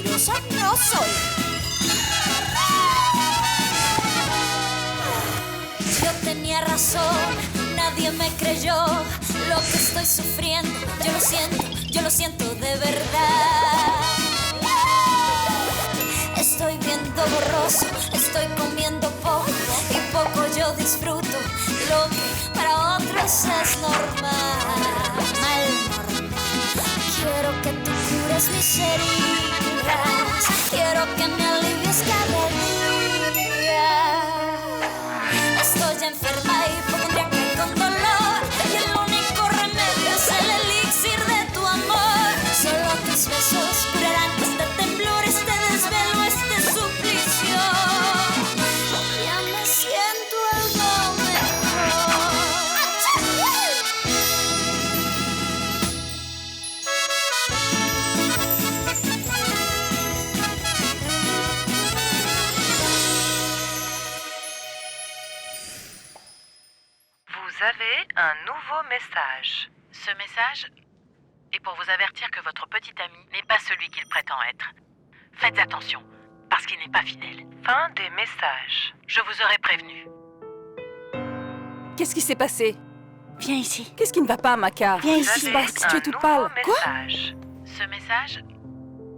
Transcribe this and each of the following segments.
mentirosa no soy. Yo tenía razón, nadie me creyó lo que estoy sufriendo. Yo lo siento de verdad. Estoy viendo borroso, estoy comiendo poco y poco yo disfruto lo que para otros es normal. Quiero que tú cures mis heridas, quiero que me alivies cada día. Estoy enferma, hipocondríaca con dolor, y el único remedio es el elixir de tu amor. Solo tus besos curarán este temblor, este desvelo, este suplicio. Ya me siento algo mejor. Vous avez un nouveau message. Ce message est pour vous avertir que votre petit ami n'est pas celui qu'il prétend être. Faites attention, parce qu'il n'est pas fidèle. Fin des messages. Je vous aurais prévenu. Qu'est-ce qui s'est passé? Viens ici. Qu'est-ce qui ne va pas, Maka? Viens Vous ici. avez Tu es toute un pâle. nouveau Quoi? message. Ce message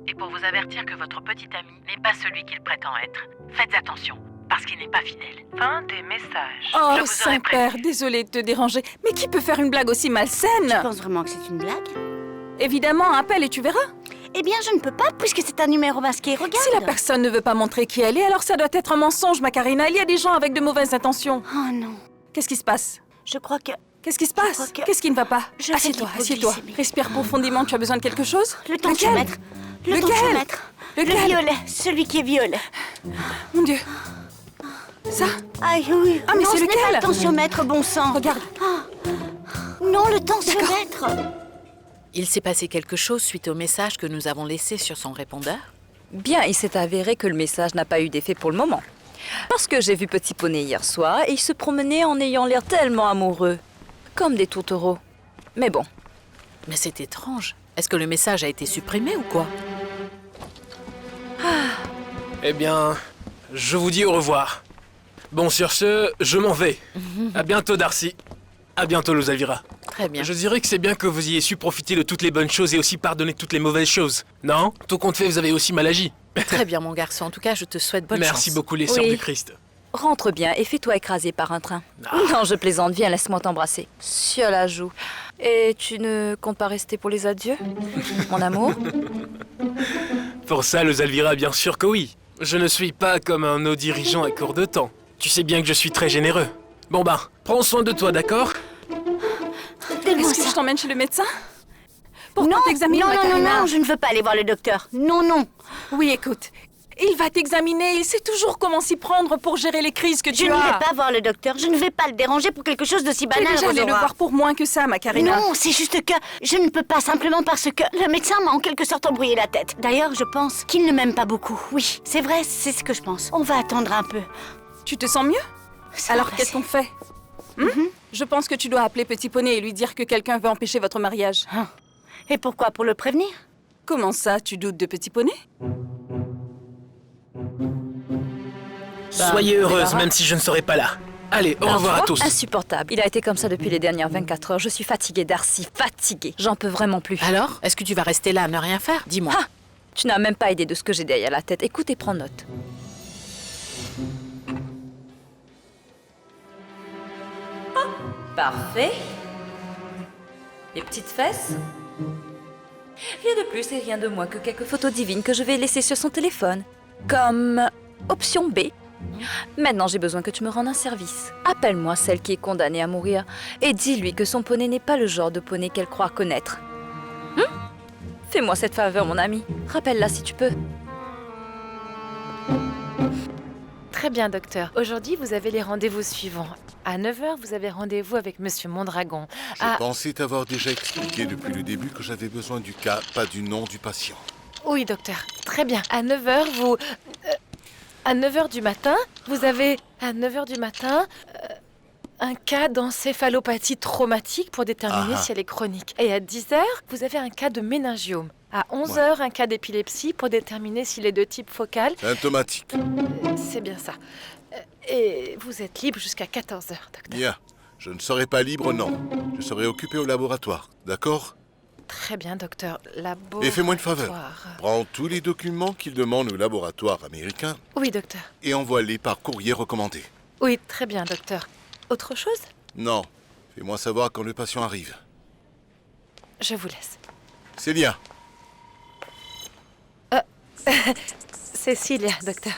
est pour vous avertir que votre petit ami n'est pas celui qu'il prétend être. Faites attention, parce qu'il n'est pas fidèle. Fin des messages. Oh, Je vous aurais Saint-Père, prévenu. désolée de te déranger. Mais qui peut faire une blague aussi Tu malsaine? penses vraiment que c'est une blague? Évidemment, appelle et tu verras. Eh bien, je ne peux pas, puisque c'est un numéro masqué. Regarde. Si la personne ne veut pas montrer qui elle est, alors ça doit être un mensonge, Macarena. Il y a des gens avec de mauvaises intentions. Oh non. Qu'est-ce qui se passe? Je crois que... Qu'est-ce qui se crois passe? que- Qu'est-ce qui ne va pas? Je fais Assieds-toi, de assieds-toi. l'hypoglycémie. Respire profondément, tu as besoin de quelque chose? Le Lequel? tensiomètre. Le Lequel? tensiomètre. Le Lequel? violet. Celui qui est violet. Mon Dieu. Ça? Aïe, oui. Ah, mais non, c'est ce n'est pas lequel? le tensiomètre, bon sang. Regarde. Non, le tensiomètre. Il s'est passé quelque chose suite au message que nous avons laissé sur son répondeur? Bien, il s'est avéré que le message n'a pas eu d'effet pour le moment. Parce que j'ai vu Petit Poney hier soir et il se promenait en ayant l'air tellement amoureux. Comme des tourtereaux. Mais bon. Mais c'est étrange. Est-ce que le message a été supprimé ou quoi? Eh bien, je vous dis au revoir. Bon, sur ce, je m'en vais. À bientôt, Darcy. À bientôt, Luzavira. Très bien. Je dirais que c'est bien que vous ayez su profiter de toutes les bonnes choses et aussi pardonner toutes les mauvaises choses. Non? Tout compte fait, vous avez aussi mal agi. Très bien, mon garçon. En tout cas, je te souhaite bonne chance. Merci beaucoup, les sœurs Oui. du Christ. Rentre bien et fais-toi écraser par un train. Ah. Non, je plaisante. Viens, laisse-moi t'embrasser. Sur la joue. Et tu ne comptes pas rester pour les adieux, mon amour? Pour ça, Luzavira, bien sûr que oui. Je ne suis pas comme un de nos dirigeants à court de temps. Tu sais bien que je suis très généreux. Bon ben, prends soin de toi, d'accord? Donne-moi Est-ce que ça. je t'emmène chez le médecin? Pour Non, qu'on t'examine, non, non, non, Macarena. non, je ne veux pas aller voir le docteur. Non, non. Oui, écoute. Il va t'examiner. Il sait toujours comment s'y prendre pour gérer les crises que Je tu ne as. vais pas voir le docteur. Je ne vais pas le déranger pour quelque chose d'aussi Tu es banal, déjà allé le Rosaura. voir pour moins que ça, Macarena. Non, c'est juste que je ne peux pas simplement parce que le médecin m'a en quelque sorte embrouillé la tête. D'ailleurs, je pense qu'il ne m'aime pas beaucoup. Oui, c'est vrai, c'est ce que je pense. On va attendre un peu. Tu te sens mieux? Ça Alors, va qu'est-ce passer. qu'on fait? Je pense que tu dois appeler Petit Poney et lui dire que quelqu'un veut empêcher votre mariage. Et pourquoi? Pour le prévenir? Comment ça, tu doutes de Petit Poney? Soyez heureuse, verra. même si je ne serai pas là. Allez, au Alors, revoir tu à vois, tous. Insupportable. Il a été comme ça depuis les dernières 24 heures. Je suis fatiguée, Darcy. Fatiguée. J'en peux vraiment plus. Alors, est-ce que tu vas rester là à ne rien faire? Dis-moi. Ah, tu n'as même pas idée de ce que j'ai derrière la tête. Écoute et prends note. Ah, parfait. Les petites fesses. Rien de plus et rien de moins que quelques photos divines que je vais laisser sur son téléphone. Comme option B. Maintenant, j'ai besoin que tu me rendes un service. Appelle-moi celle qui est condamnée à mourir et dis-lui que son poney n'est pas le genre de poney qu'elle croit connaître. Fais-moi cette faveur, mon ami. Rappelle-la si tu peux. Très bien, docteur. Aujourd'hui, vous avez les rendez-vous suivants. À 9h, vous avez rendez-vous avec Monsieur Mondragon. Je pensais t'avoir déjà expliqué depuis le début que j'avais besoin du cas, pas du nom du patient. Oui, docteur. Très bien. À 9h, à 9h du matin, vous avez... À 9h du matin... un cas d'encéphalopathie traumatique pour déterminer si elle est chronique. Et à 10h, vous avez un cas de méningiome. À 11h, un cas d'épilepsie pour déterminer s'il est de type focal. Symptomatique. C'est bien ça. Et vous êtes libre jusqu'à 14h, docteur. Bien. Je ne serai pas libre, non. Je serai occupé au laboratoire, d'accord? Très bien, docteur. Laboratoire. Et fais-moi une faveur. Prends tous les documents qu'il demande au laboratoire américain Oui, docteur. et envoie-les par courrier recommandé. Oui, très bien, docteur. Autre chose? Non. Fais-moi savoir quand le patient arrive. Je vous laisse. Célia. Cécilia, docteur.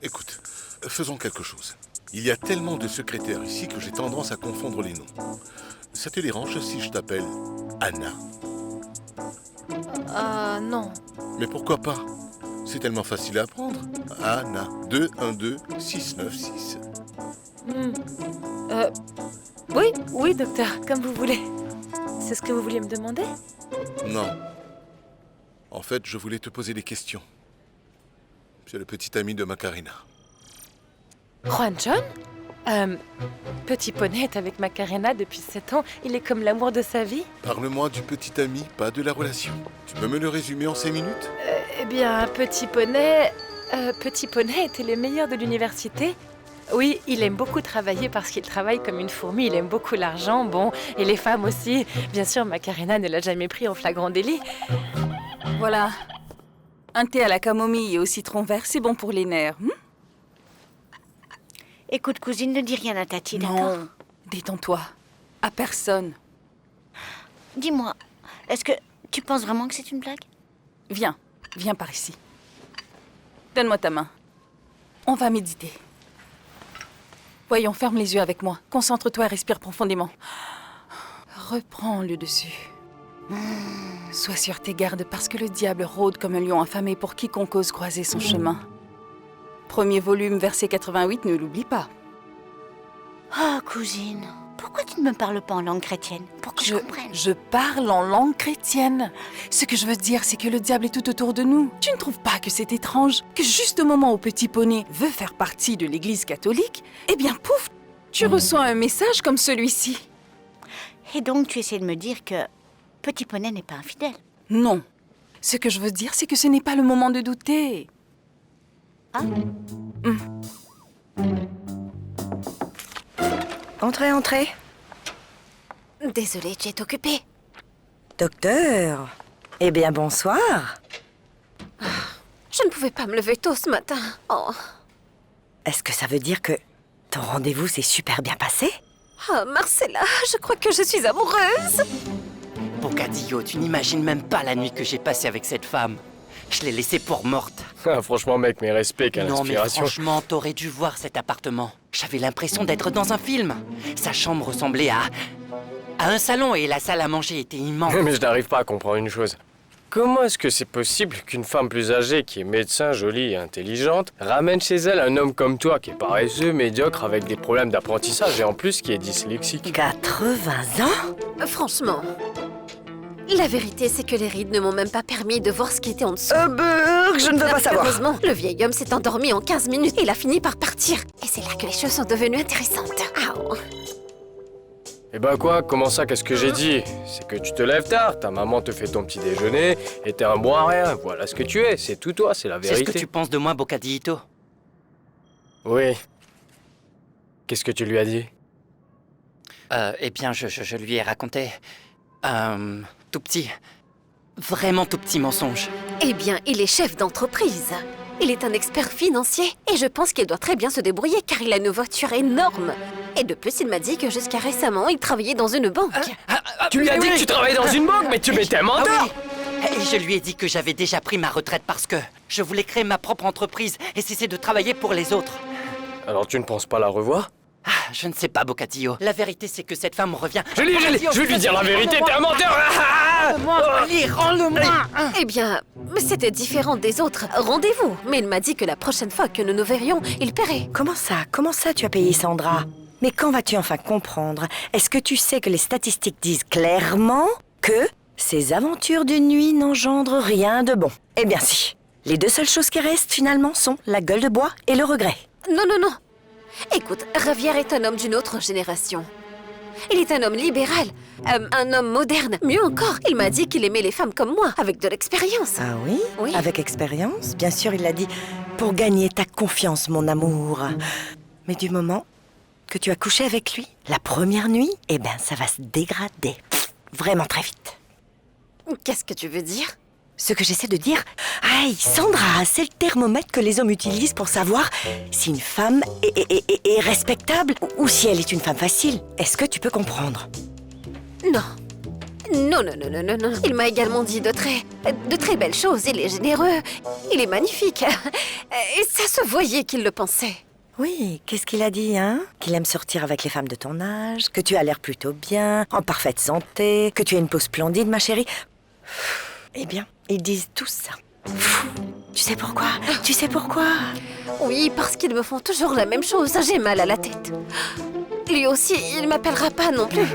Écoute, faisons quelque chose. Il y a tellement de secrétaires ici que j'ai tendance à confondre les noms. Ça te dérange si je t'appelle Anna? Non. Mais pourquoi pas? C'est tellement facile à apprendre. Anna. 2, 1, 2, 6, 9, 6. Oui, docteur, comme vous voulez. C'est ce que vous vouliez me demander? Non. En fait, je voulais te poser des questions. C'est le petit ami de Macarena. Juan John? Petit poney est avec Macarena depuis 7 ans. Il est comme l'amour de sa vie. Parle-moi du petit ami, pas de la relation. Tu peux me le résumer en 5 minutes? Eh bien, Petit poney était le meilleur de l'université. Oui, il aime beaucoup travailler parce qu'il travaille comme une fourmi. Il aime beaucoup l'argent, bon, et les femmes aussi. Bien sûr, Macarena ne l'a jamais pris en flagrant délit. Voilà. Un thé à la camomille et au citron vert, c'est bon pour les nerfs. Écoute, cousine, ne dis rien à Tati, d'accord? Non, détends-toi. À personne. Dis-moi, est-ce que tu penses vraiment que c'est une blague? Viens par ici. Donne-moi ta main. On va méditer. Voyons, ferme les yeux avec moi. Concentre-toi et respire profondément. Reprends le dessus. Sois sur tes gardes parce que le diable rôde comme un lion affamé pour quiconque ose croiser son chemin. Premier volume, verset 88, ne l'oublie pas. Oh, cousine, pourquoi tu ne me parles pas en langue chrétienne? Pour que je comprenne. Je parle en langue chrétienne. Ce que je veux dire, c'est que le diable est tout autour de nous. Tu ne trouves pas que c'est étrange que juste au moment où Petit Poney veut faire partie de l'Église catholique, eh bien, pouf, tu reçois un message comme celui-ci. Et donc, tu essaies de me dire que Petit Poney n'est pas infidèle? Non. Ce que je veux dire, c'est que ce n'est pas le moment de douter. Ah. Entrez. Désolée, tu es occupée. Docteur. Eh bien, bonsoir. Je ne pouvais pas me lever tôt ce matin. Oh. Est-ce que ça veut dire que ton rendez-vous s'est super bien passé? Ah, Marcella, je crois que je suis amoureuse. Bocadillo, tu n'imagines même pas la nuit que j'ai passée avec cette femme. Je l'ai laissée pour morte. Ah, franchement, mec, mes respects, quelle Non, mais inspiration. franchement, t'aurais dû voir cet appartement. J'avais l'impression d'être dans un film. Sa chambre ressemblait à un salon et la salle à manger était immense. Mais je n'arrive pas à comprendre une chose. Comment est-ce que c'est possible qu'une femme plus âgée, qui est médecin, jolie et intelligente, ramène chez elle un homme comme toi, qui est paresseux, médiocre, avec des problèmes d'apprentissage et en plus qui est dyslexique? 80 ans? Franchement, la vérité, c'est que les rides ne m'ont même pas permis de voir ce qui était en dessous. Je ne veux pas savoir. Heureusement, le vieil homme s'est endormi en 15 minutes et il a fini par partir. Et c'est là que les choses sont devenues intéressantes. Aouh. Eh ben quoi, comment ça, qu'est-ce que j'ai dit? C'est que tu te lèves tard, ta maman te fait ton petit déjeuner, et t'es un bon à rien, voilà ce que tu es, c'est tout toi, c'est la vérité. C'est ce que tu penses de moi, Bocadillito? Oui. Qu'est-ce que tu lui as dit? Eh bien, je lui ai raconté tout petit, vraiment tout petit mensonge. Eh bien, il est chef d'entreprise. Il est un expert financier et je pense qu'il doit très bien se débrouiller car il a une voiture énorme. Et de plus, il m'a dit que jusqu'à récemment, il travaillait dans une banque. Tu lui as dit que tu travaillais dans une banque, mais tu m'étais un menteur! Et je lui ai dit que j'avais déjà pris ma retraite parce que je voulais créer ma propre entreprise et cesser de travailler pour les autres. Alors tu ne penses pas la revoir? Je ne sais pas, Bocadillo. La vérité, c'est que cette femme revient... Je vais lui dire la vérité, t'es un menteur! Allez, rends-le-moi! Eh bien, c'était différent des autres. Rendez-vous. Mais il m'a dit que la prochaine fois que nous nous verrions, il paierait. Comment ça tu as payé Sandra? Mais quand vas-tu enfin comprendre? Est-ce que tu sais que les statistiques disent clairement que ces aventures d'une nuit n'engendrent rien de bon? Eh bien si. Les deux seules choses qui restent finalement sont la gueule de bois et le regret. Non. Écoute, Javier est un homme d'une autre génération. Il est un homme libéral, un homme moderne. Mieux encore, il m'a dit qu'il aimait les femmes comme moi, avec de l'expérience. Ah oui? Oui. Avec expérience? Bien sûr, il l'a dit. Pour gagner ta confiance, mon amour. Mais du moment que tu as couché avec lui, la première nuit, eh ben, ça va se dégrader. Vraiment très vite. Qu'est-ce que tu veux dire? Ce que j'essaie de dire... Aïe, Sandra, c'est le thermomètre que les hommes utilisent pour savoir si une femme est respectable ou si elle est une femme facile. Est-ce que tu peux comprendre? Non. Non, non, non, non, non, non. Il m'a également dit de très belles choses. Il est généreux, il est magnifique. Et ça se voyait qu'il le pensait. Oui, qu'est-ce qu'il a dit, hein? Qu'il aime sortir avec les femmes de ton âge, que tu as l'air plutôt bien, en parfaite santé, que tu as une peau splendide, ma chérie. Eh bien, ils disent tout ça. Tu sais pourquoi? Tu sais pourquoi? Oui, parce qu'ils me font toujours la même chose. J'ai mal à la tête. Lui aussi, il m'appellera pas non plus.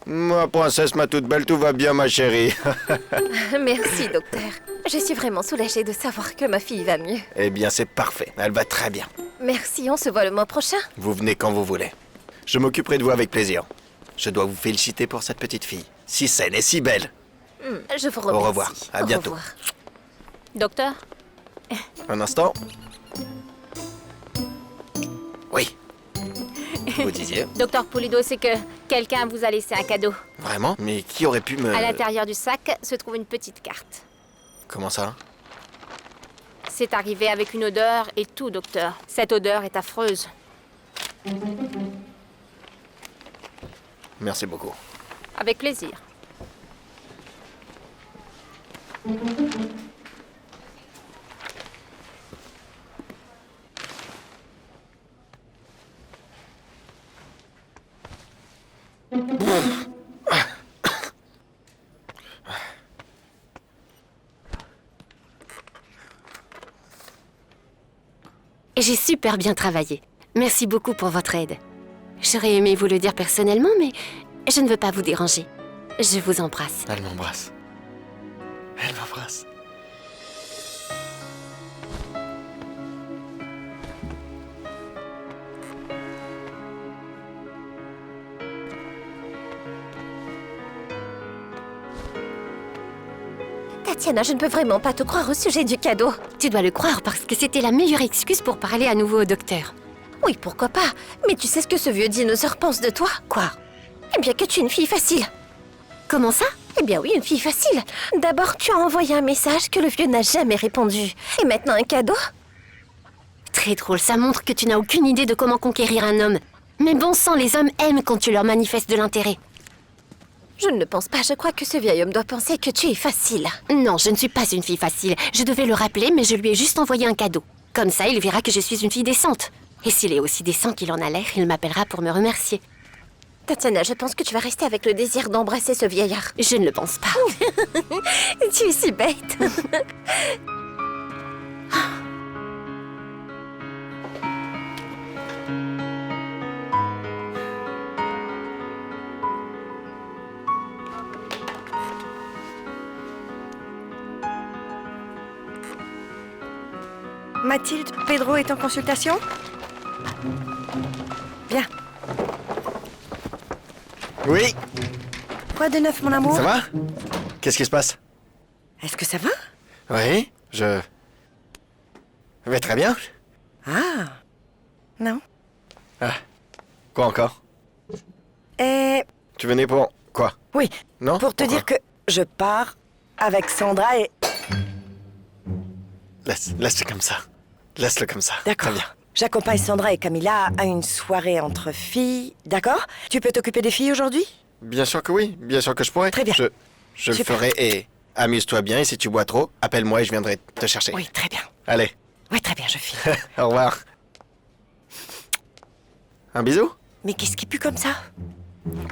Ma princesse, ma toute belle, tout va bien, ma chérie. Merci, docteur. Je suis vraiment soulagée de savoir que ma fille va mieux. Eh bien, c'est parfait. Elle va très bien. Merci, on se voit le mois prochain. Vous venez quand vous voulez. Je m'occuperai de vous avec plaisir. Je dois vous féliciter pour cette petite fille. Si saine et si belle. Je vous remercie. Au revoir. À bientôt. Au revoir. Docteur? Un instant. Oui. Vous disiez? Docteur Pulido, c'est que quelqu'un vous a laissé un cadeau. Vraiment? Mais qui aurait pu me... À l'intérieur du sac se trouve une petite carte. Comment ça? C'est arrivé avec une odeur et tout, docteur. Cette odeur est affreuse. Merci beaucoup. Avec plaisir. J'ai super bien travaillé. Merci beaucoup pour votre aide. J'aurais aimé vous le dire personnellement, mais je ne veux pas vous déranger. Je vous embrasse. Elle m'embrasse. Elle m'embrasse. Tatiana, je ne peux vraiment pas te croire au sujet du cadeau. Tu dois le croire parce que c'était la meilleure excuse pour parler à nouveau au docteur. Oui, pourquoi pas. Mais tu sais ce que ce vieux dinosaure pense de toi? Quoi? Eh bien que tu es une fille facile. Comment ça? Eh bien oui, une fille facile. D'abord, tu as envoyé un message que le vieux n'a jamais répondu. Et maintenant un cadeau? Très drôle, ça montre que tu n'as aucune idée de comment conquérir un homme. Mais bon sang, les hommes aiment quand tu leur manifestes de l'intérêt. Je ne le pense pas, je crois que ce vieil homme doit penser que tu es facile. Non, je ne suis pas une fille facile. Je devais le rappeler, mais je lui ai juste envoyé un cadeau. Comme ça, il verra que je suis une fille décente. Et s'il est aussi décent qu'il en a l'air, il m'appellera pour me remercier. Tatiana, je pense que tu vas rester avec le désir d'embrasser ce vieillard. Je ne le pense pas. Tu es si bête. Mathilde, Pedro est en consultation? Bien. Oui. Quoi de neuf, mon amour? Ça va? Qu'est-ce qui se passe? Est-ce que ça va? Oui, je vais très bien. Ah. Non. Ah. Quoi encore? Tu venais pour quoi? Oui. Non? Pour te Pourquoi? dire que je pars avec Sandra et... Laisse-le comme ça. Laisse-le comme ça. D'accord. Très bien. J'accompagne Sandra et Camilla à une soirée entre filles, d'accord? Tu peux t'occuper des filles aujourd'hui? Bien sûr que oui, bien sûr que je pourrais. Très bien. Je le ferai et amuse-toi bien et si tu bois trop, appelle-moi et je viendrai te chercher. Oui, très bien. Allez. Oui, très bien, je file. Au revoir. Un bisou? Mais qu'est-ce qui pue comme ça?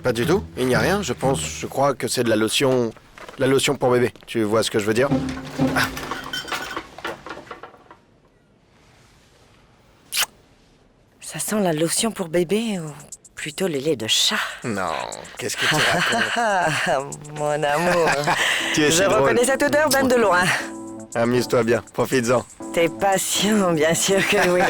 Pas du tout, il n'y a rien, je crois que c'est de la lotion pour bébé. Tu vois ce que je veux dire? Ah. Ça sent la lotion pour bébé ou plutôt le lait de chat. Non, qu'est-ce que tu racontes? Mon amour. Tu es Je si drôle. reconnais cette odeur ben de loin. Amuse-toi bien, profites-en. T'es patient, bien sûr que oui.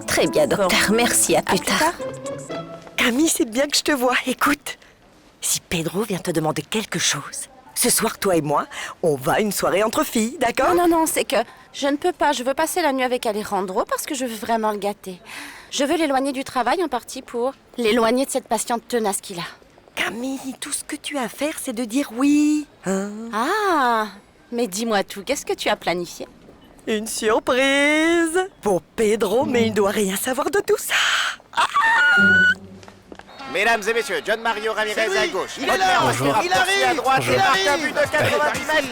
Très bien, docteur. Merci, à plus tard. Camille, c'est bien que je te vois. Écoute, si Pedro vient te demander quelque chose, ce soir, toi et moi, on va à une soirée entre filles, d'accord? Non, c'est que je ne peux pas. Je veux passer la nuit avec Alejandro parce que je veux vraiment le gâter. Je veux l'éloigner du travail en partie pour l'éloigner de cette patiente tenace qu'il a. Camille, tout ce que tu as à faire, c'est de dire oui. Hein? Ah, mais dis-moi tout, qu'est-ce que tu as planifié? Une surprise pour Pedro, mais il doit rien savoir de tout ça. Mesdames et messieurs, John Mario Ramirez à gauche. Il est là. Bonjour. Il arrive. À droite, Il et Martin arrive. But de 90 mètres.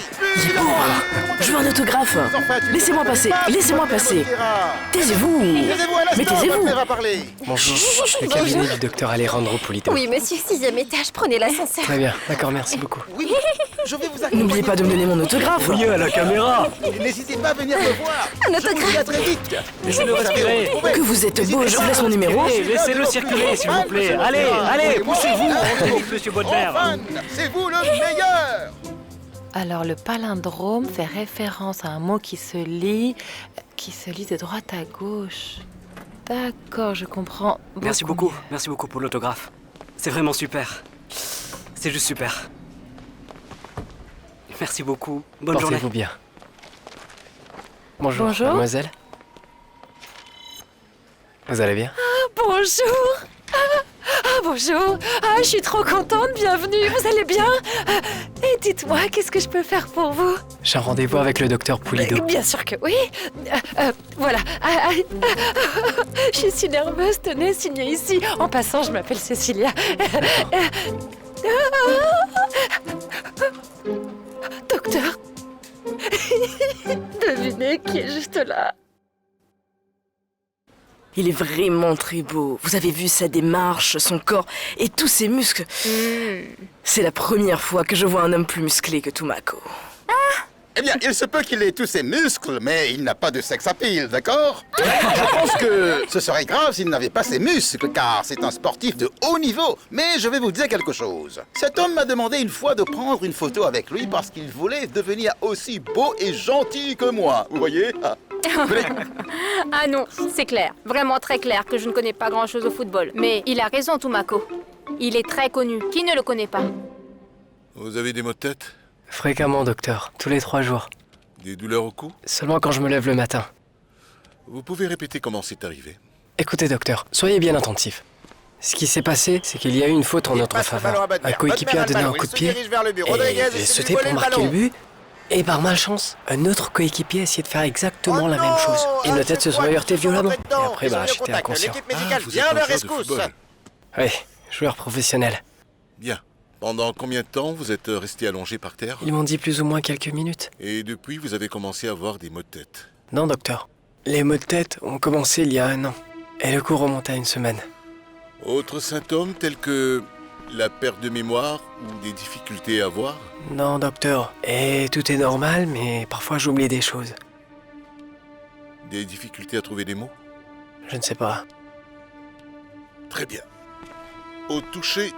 Je veux un autographe. Laissez-moi passer, laissez-moi passer. Taisez-vous. Mais taisez-vous. Bonjour, le cabinet du docteur Alejandro Pulido. Oui, monsieur, 6e étage, prenez l'ascenseur. Très bien, d'accord, merci beaucoup. Oui, je vais vous accompagner. N'oubliez pas de me donner mon autographe. Oui, à la caméra. N'hésitez pas à venir me voir. Un Je vous dis autographe. à très vite. Laissez-le respirer. Que vous êtes beau, je vous laisse mon numéro. Laissez-le circuler, s'il vous plaît. Allez, poussez-vous. Monsieur Baudelaire. Enfin, c'est vous le meilleur. Alors, le palindrome fait référence à un mot qui se lit de droite à gauche. D'accord, je comprends. Merci beaucoup pour l'autographe. C'est vraiment super. C'est juste super. Merci beaucoup. Bonne journée. Portez-vous bien. Bonjour, Bonjour. mademoiselle. Vous allez bien? Bonjour. Bonjour. Je suis trop contente, bienvenue. Vous allez bien? Et dites-moi, qu'est-ce que je peux faire pour vous? J'ai un rendez-vous avec le docteur Pulido. Bien sûr que oui. Voilà. Je suis si nerveuse, tenez, signez ici. En passant, je m'appelle Cécilia. Docteur. Devinez qui est juste là. Il est vraiment très beau. Vous avez vu sa démarche, son corps et tous ses muscles. C'est la première fois que je vois un homme plus musclé que Tomako. Eh bien, il se peut qu'il ait tous ses muscles, mais il n'a pas de sex appeal, d'accord? Je pense que ce serait grave s'il n'avait pas ses muscles, car c'est un sportif de haut niveau. Mais je vais vous dire quelque chose. Cet homme m'a demandé une fois de prendre une photo avec lui parce qu'il voulait devenir aussi beau et gentil que moi. Vous voyez? Ah non, c'est clair, vraiment très clair que je ne connais pas grand-chose au football. Mais il a raison, Tomako. Il est très connu. Qui ne le connaît pas? Vous avez des maux de tête? Fréquemment, docteur. Tous les 3 jours. Des douleurs au cou? Seulement quand je me lève le matin. Vous pouvez répéter comment c'est arrivé? Écoutez, docteur, soyez bien attentif. Ce qui s'est passé, c'est qu'il y a eu une faute en notre faveur. Un coéquipier a donné un coup de pied et il a sauté pour marquer le but. Et par malchance, un autre coéquipier a essayé de faire exactement la même chose. Et nos têtes se sont heurtées violemment. Et après, j'étais inconscient. Vous êtes un joueur de football. Oui, joueur professionnel. Bien. Pendant combien de temps vous êtes resté allongé par terre? Ils m'ont dit plus ou moins quelques minutes. Et depuis, vous avez commencé à avoir des maux de tête? Non, docteur. Les maux de tête ont commencé il y a 1 an. Et le coup remonte à 1 semaine. Autres symptômes tels que la perte de mémoire ou des difficultés à voir? Non, docteur. Et tout est normal, mais parfois j'oublie des choses. Des difficultés à trouver des mots? Je ne sais pas. Très bien. Au toucher,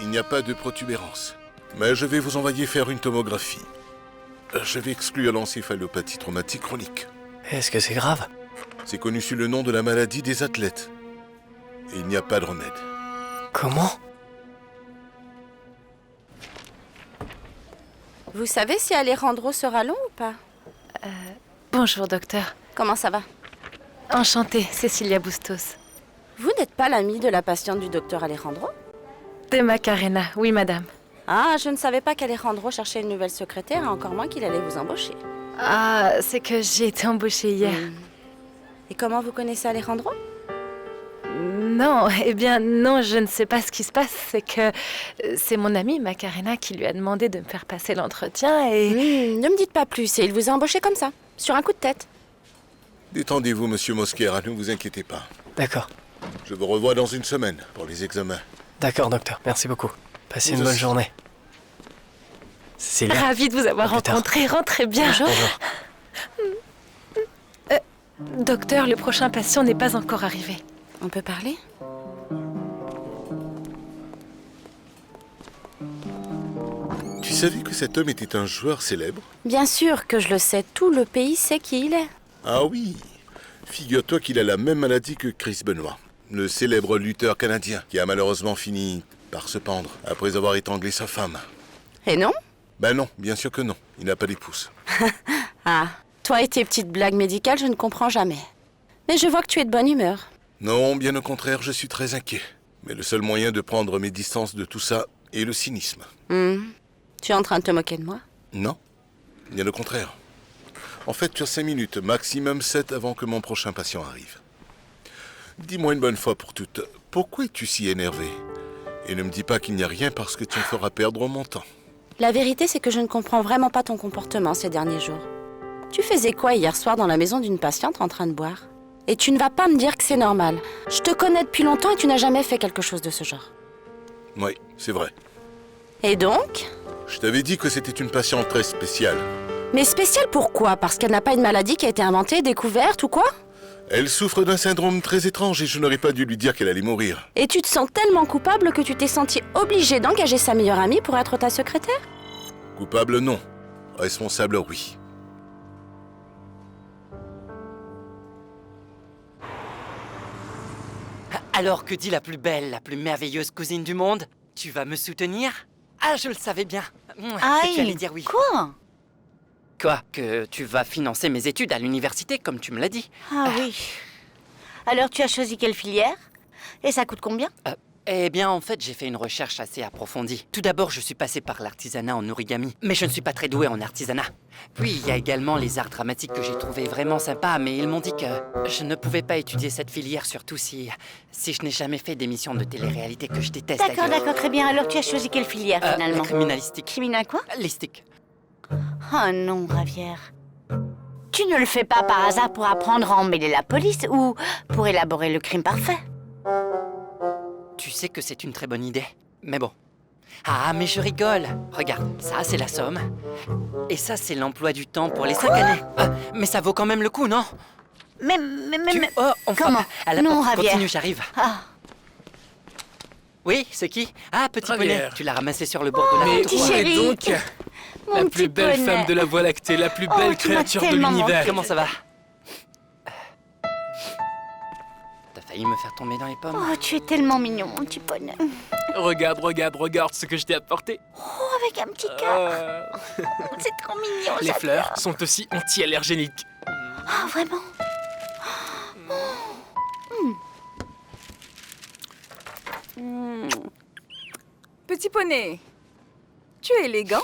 il n'y a pas de protubérance. Mais je vais vous envoyer faire une tomographie. Je vais exclure l'encéphalopathie traumatique chronique. Est-ce que c'est grave? C'est connu sous le nom de la maladie des athlètes. Et il n'y a pas de remède. Comment? Vous savez si Alejandro sera long ou pas? Bonjour, docteur. Comment ça va? Enchantée, Cécilia Bustos. Vous n'êtes pas l'amie de la patiente du docteur Alejandro? De Macarena, oui, madame. Ah, je ne savais pas qu'Alejandro cherchait une nouvelle secrétaire, et encore moins qu'il allait vous embaucher. Ah, c'est que j'ai été embauchée hier. Et comment vous connaissez Alejandro? Non, eh bien non, je ne sais pas ce qui se passe. C'est que c'est mon amie Macarena qui lui a demandé de me faire passer l'entretien et... Ne me dites pas plus, et il vous a embauché comme ça, sur un coup de tête. Détendez-vous, monsieur Mosquera, ne vous inquiétez pas. D'accord. Je vous revois dans une semaine pour les examens. D'accord, docteur. Merci beaucoup. Passez une bonne journée. Cécilia. Ravie de vous avoir rencontré. Rentrez bien. Bonjour. Docteur, le prochain patient n'est pas encore arrivé. On peut parler? Tu savais que cet homme était un joueur célèbre? Bien sûr que je le sais. Tout le pays sait qui il est. Ah oui. Figure-toi qu'il a la même maladie que Chris Benoit, le célèbre lutteur canadien qui a malheureusement fini par se pendre après avoir étranglé sa femme. Et non? Ben non, bien sûr que non. Il n'a pas d'épouse. Ah, toi et tes petites blagues médicales, je ne comprends jamais. Mais je vois que tu es de bonne humeur. Non, bien au contraire, je suis très inquiet. Mais le seul moyen de prendre mes distances de tout ça est le cynisme. Tu es en train de te moquer de moi? Non, bien au contraire. En fait, tu as 5 minutes, maximum 7 avant que mon prochain patient arrive. Dis-moi une bonne fois pour toutes, pourquoi es-tu si énervé? Et ne me dis pas qu'il n'y a rien parce que tu me feras perdre mon temps. La vérité, c'est que je ne comprends vraiment pas ton comportement ces derniers jours. Tu faisais quoi hier soir dans la maison d'une patiente en train de boire? Et tu ne vas pas me dire que c'est normal. Je te connais depuis longtemps et tu n'as jamais fait quelque chose de ce genre. Oui, c'est vrai. Et donc? Je t'avais dit que c'était une patiente très spéciale. Mais spéciale pourquoi? Parce qu'elle n'a pas une maladie qui a été inventée, découverte ou quoi? Elle souffre d'un syndrome très étrange et je n'aurais pas dû lui dire qu'elle allait mourir. Et tu te sens tellement coupable que tu t'es senti obligé d'engager sa meilleure amie pour être ta secrétaire? Coupable, non. Responsable, oui. Alors que dit la plus belle, la plus merveilleuse cousine du monde? Tu vas me soutenir? Ah, je le savais bien. Que tu allais dire oui. Quoi? Quoi? Que tu vas financer mes études à l'université, comme tu me l'as dit. Ah oui. Alors tu as choisi quelle filière? Et ça coûte combien? Eh bien, en fait, j'ai fait une recherche assez approfondie. Tout d'abord, je suis passé par l'artisanat en origami, mais je ne suis pas très doué en artisanat. Puis, il y a également les arts dramatiques que j'ai trouvé vraiment sympas, mais ils m'ont dit que je ne pouvais pas étudier cette filière, surtout si je n'ai jamais fait d'émissions de télé-réalité que je déteste. D'accord, très bien. Alors tu as choisi quelle filière finalement? La criminalistique. Criminal quoi? Listique. Oh non, Ravière. Tu ne le fais pas par hasard pour apprendre à emmêler la police ou pour élaborer le crime parfait? Tu sais que c'est une très bonne idée, mais bon. Ah, mais je rigole. Regarde, ça, c'est la somme. Et ça, c'est l'emploi du temps pour les 5 années. Mais ça vaut quand même le coup, non? Mais... Oh, comment? Non, Ravière. Continue, j'arrive. Oui, c'est qui? Ah, petit poney. Tu l'as ramassé sur le bord de la route. Petit chéri. Donc, la plus belle femme de la Voie lactée, la plus belle créature de l'univers. Comment ça va? T'as failli me faire tomber dans les pommes. Oh, tu es tellement mignon, mon petit poney. Regarde ce que je t'ai apporté. Oh, avec un petit cœur. C'est trop mignon. Les fleurs sont aussi anti-allergéniques. Ah, vraiment? Petit poney, tu es élégant.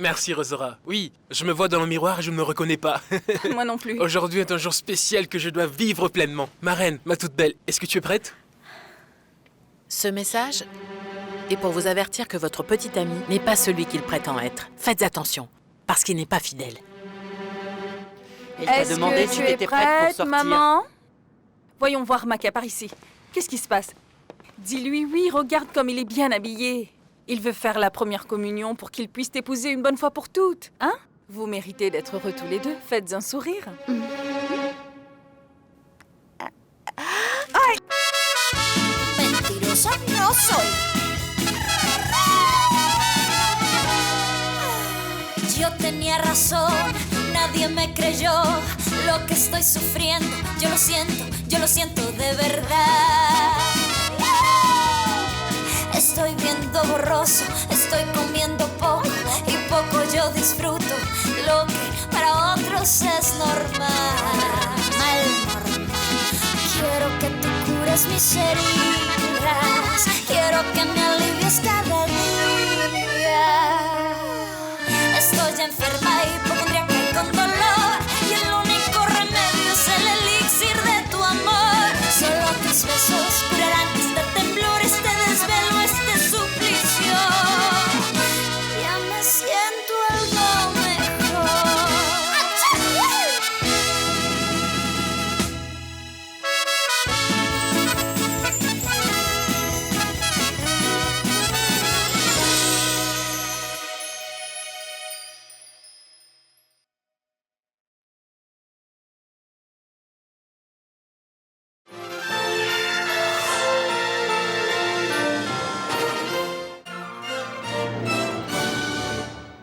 Merci, Rosora. Oui, je me vois dans le miroir et je ne me reconnais pas. Moi non plus. Aujourd'hui est un jour spécial que je dois vivre pleinement. Ma reine, ma toute belle, est-ce que tu es prête? Ce message est pour vous avertir que votre petit ami n'est pas celui qu'il prétend être. Faites attention, parce qu'il n'est pas fidèle. Il t'a demandé si t'étais prête pour sortir. Maman? Voyons voir Maca par ici. Qu'est-ce qui se passe? Dis-lui oui, regarde comme il est bien habillé. Il veut faire la première communion pour qu'il puisse t'épouser une bonne fois pour toutes. Hein? Vous méritez d'être heureux tous les deux. Faites un sourire. ¡Ay! Mentirosa no soy. Yo tenía razón, nadie me creyó. Lo que estoy sufriendo, yo lo siento de verdad. Estoy viendo borroso, estoy comiendo poco y poco yo disfruto lo que para otros es normal. Quiero que tú cures mis heridas, quiero que me alivies cada día.